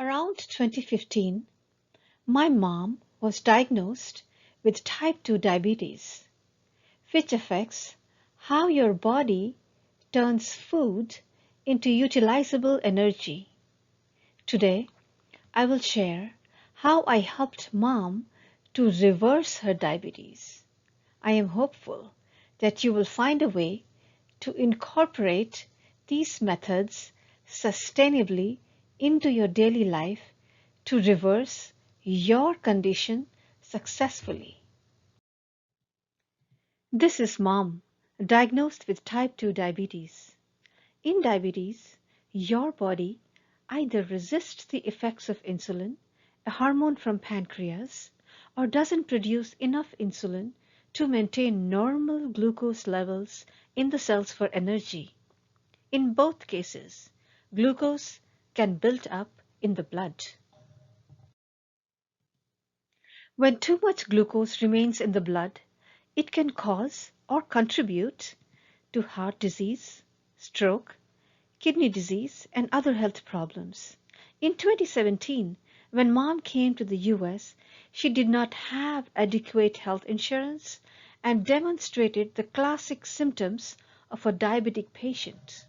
Around 2015, my mom was diagnosed with type 2 diabetes, which affects how your body turns food into utilizable energy. Today, I will share how I helped mom to reverse her diabetes. I am hopeful that you will find a way to incorporate these methods sustainably into your daily life to reverse your condition successfully. This is mom, diagnosed with type 2 diabetes. In diabetes, your body either resists the effects of insulin, a hormone from pancreas, or doesn't produce enough insulin to maintain normal glucose levels in the cells for energy. In both cases, glucose can build up in the blood. When too much glucose remains in the blood, it can cause or contribute to heart disease, stroke, kidney disease, and other health problems. In 2017, when mom came to the US, she did not have adequate health insurance and demonstrated the classic symptoms of a diabetic patient.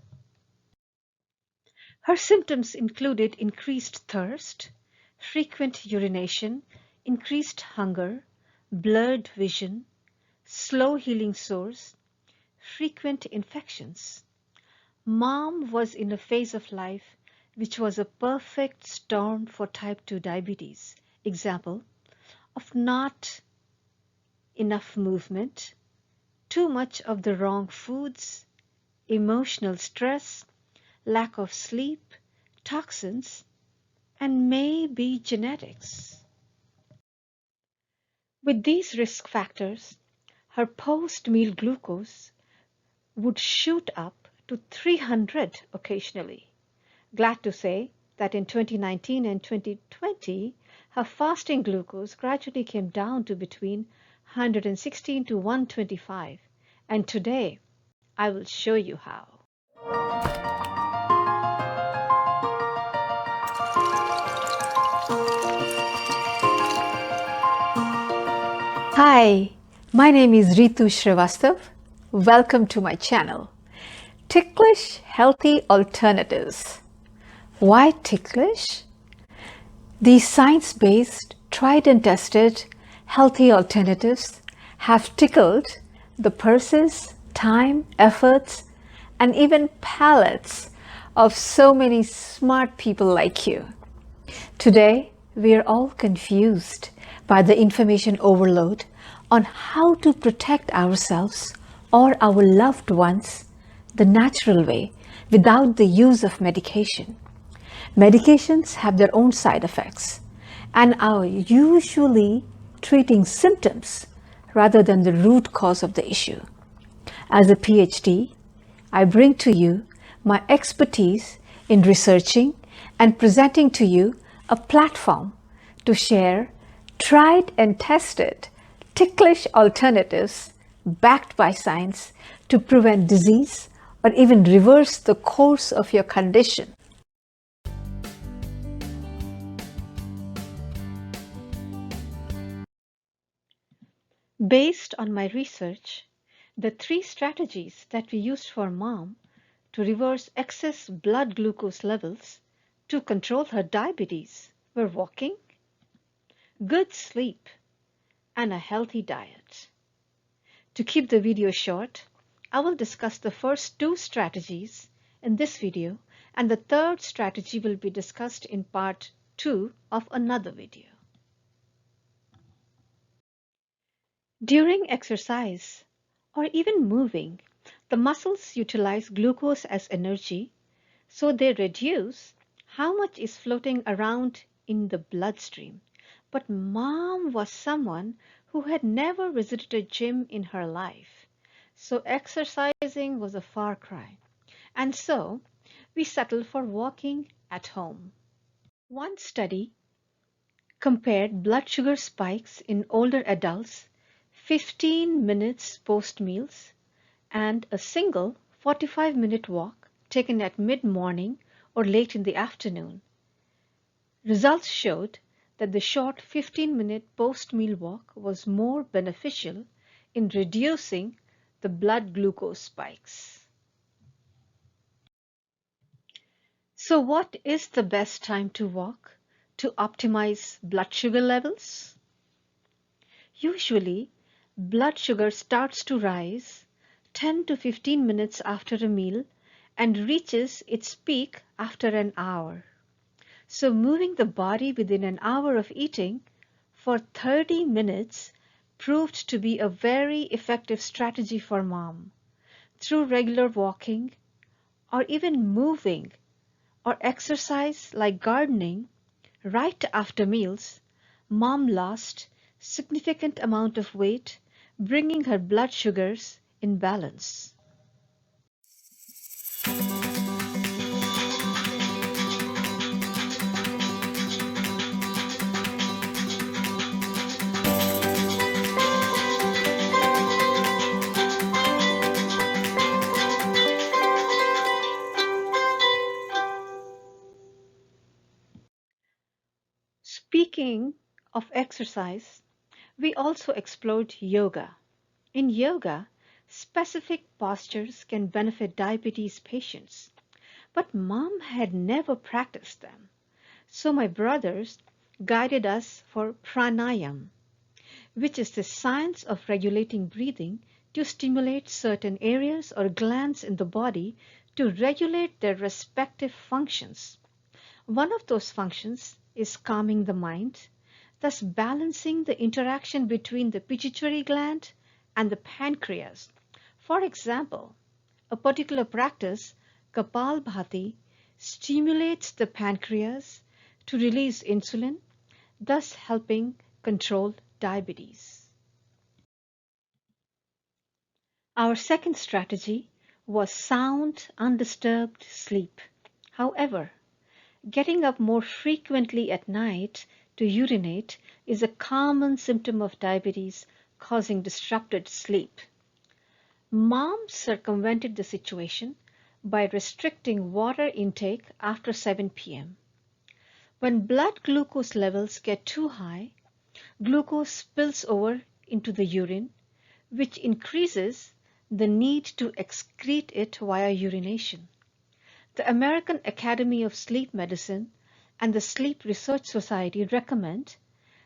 Her symptoms included increased thirst, frequent urination, increased hunger, blurred vision, slow healing sores, frequent infections. Mom was in a phase of life which was a perfect storm for type 2 diabetes. Example of not enough movement, too much of the wrong foods, emotional stress, lack of sleep, toxins, and maybe genetics. With these risk factors, her post-meal glucose would shoot up to 300 occasionally. Glad to say that in 2019 and 2020, her fasting glucose gradually came down to between 116 to 125, and today I will show you how. Hi, my name is Ritu Srivastav. Welcome to my channel, Ticklish Healthy Alternatives. Why ticklish? These science-based, tried and tested healthy alternatives have tickled the purses, time, efforts, and even palates of so many smart people like you. Today, we are all confused by the information overload on how to protect ourselves or our loved ones the natural way without the use of medication. Medications have their own side effects and are usually treating symptoms rather than the root cause of the issue. As a PhD, I bring to you my expertise in researching and presenting to you a platform to share tried and tested ticklish alternatives backed by science to prevent disease or even reverse the course of your condition. Based on my research, the three strategies that we used for mom to reverse excess blood glucose levels to control her diabetes were walking, good sleep, and a healthy diet. To keep the video short, I will discuss the first two strategies in this video, and the third strategy will be discussed in part 2 of another video. During exercise or even moving, the muscles utilize glucose as energy, so they reduce how much is floating around in the bloodstream. But mom was someone who had never visited a gym in her life, so exercising was a far cry. And so we settled for walking at home. One study compared blood sugar spikes in older adults 15 minutes post-meals and a single 45-minute walk taken at mid-morning or late in the afternoon. Results showed that the short 15-minute post-meal walk was more beneficial in reducing the blood glucose spikes. So what is the best time to walk to optimize blood sugar levels? Usually, blood sugar starts to rise 10 to 15 minutes after a meal and reaches its peak after an hour. So moving the body within an hour of eating for 30 minutes proved to be a very effective strategy for mom. Through regular walking or even moving or exercise like gardening right after meals, mom lost significant amount of weight, bringing her blood sugars in balance. Speaking of exercise, we also explored yoga. In yoga, specific postures can benefit diabetes patients, but mom had never practiced them. So my brothers guided us for pranayam, which is the science of regulating breathing to stimulate certain areas or glands in the body to regulate their respective functions. One of those functions is calming the mind, thus balancing the interaction between the pituitary gland and the pancreas. For example, a particular practice, Kapalbhati, stimulates the pancreas to release insulin, thus helping control diabetes. Our second strategy was sound, undisturbed sleep. However, getting up more frequently at night to urinate is a common symptom of diabetes causing disrupted sleep. Mom circumvented the situation by restricting water intake after 7 p.m. When blood glucose levels get too high, glucose spills over into the urine, which increases the need to excrete it via urination. The American Academy of Sleep Medicine and the Sleep Research Society recommend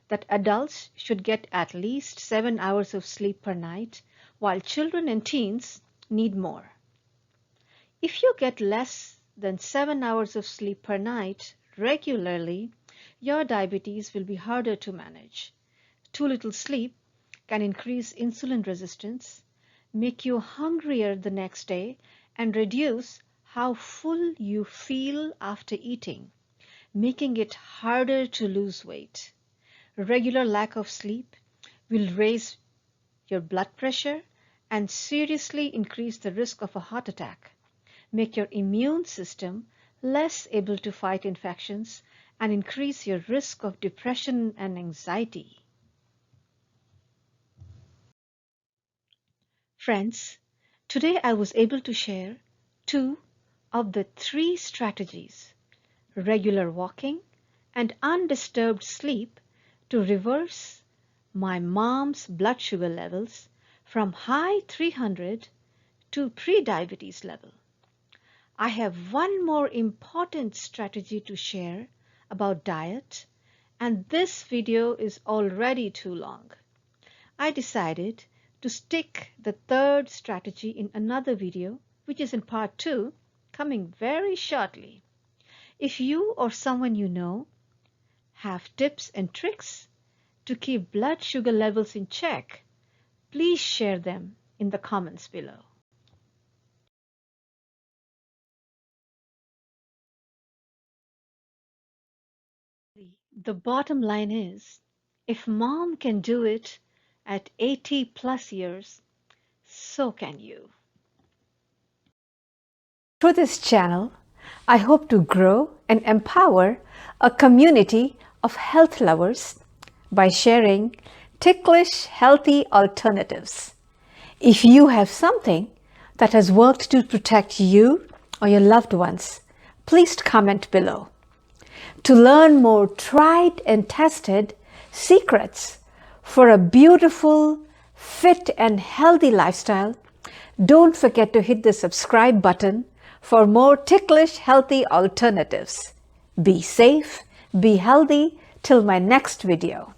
that adults should get at least 7 hours of sleep per night, while children and teens need more. If you get less than 7 hours of sleep per night regularly, your diabetes will be harder to manage. Too little sleep can increase insulin resistance, make you hungrier the next day, and reduce how full you feel after eating, making it harder to lose weight. Regular lack of sleep will raise your blood pressure and seriously increase the risk of a heart attack, make your immune system less able to fight infections, and increase your risk of depression and anxiety. Friends, today I was able to share two of the three strategies, regular walking and undisturbed sleep, to reverse my mom's blood sugar levels from high 300 to pre-diabetes level. I have one more important strategy to share about diet, and this video is already too long. I decided to stick the third strategy in another video, which is in part 2, coming very shortly. If you or someone you know have tips and tricks to keep blood sugar levels in check, please share them in the comments below. The bottom line is, if mom can do it at 80 plus years, so can you. Through this channel, I hope to grow and empower a community of health lovers by sharing ticklish healthy alternatives. If you have something that has worked to protect you or your loved ones, please comment below. To learn more tried and tested secrets for a beautiful, fit, and healthy lifestyle, don't forget to hit the subscribe button for more ticklish healthy alternatives. Be safe, be healthy, till my next video.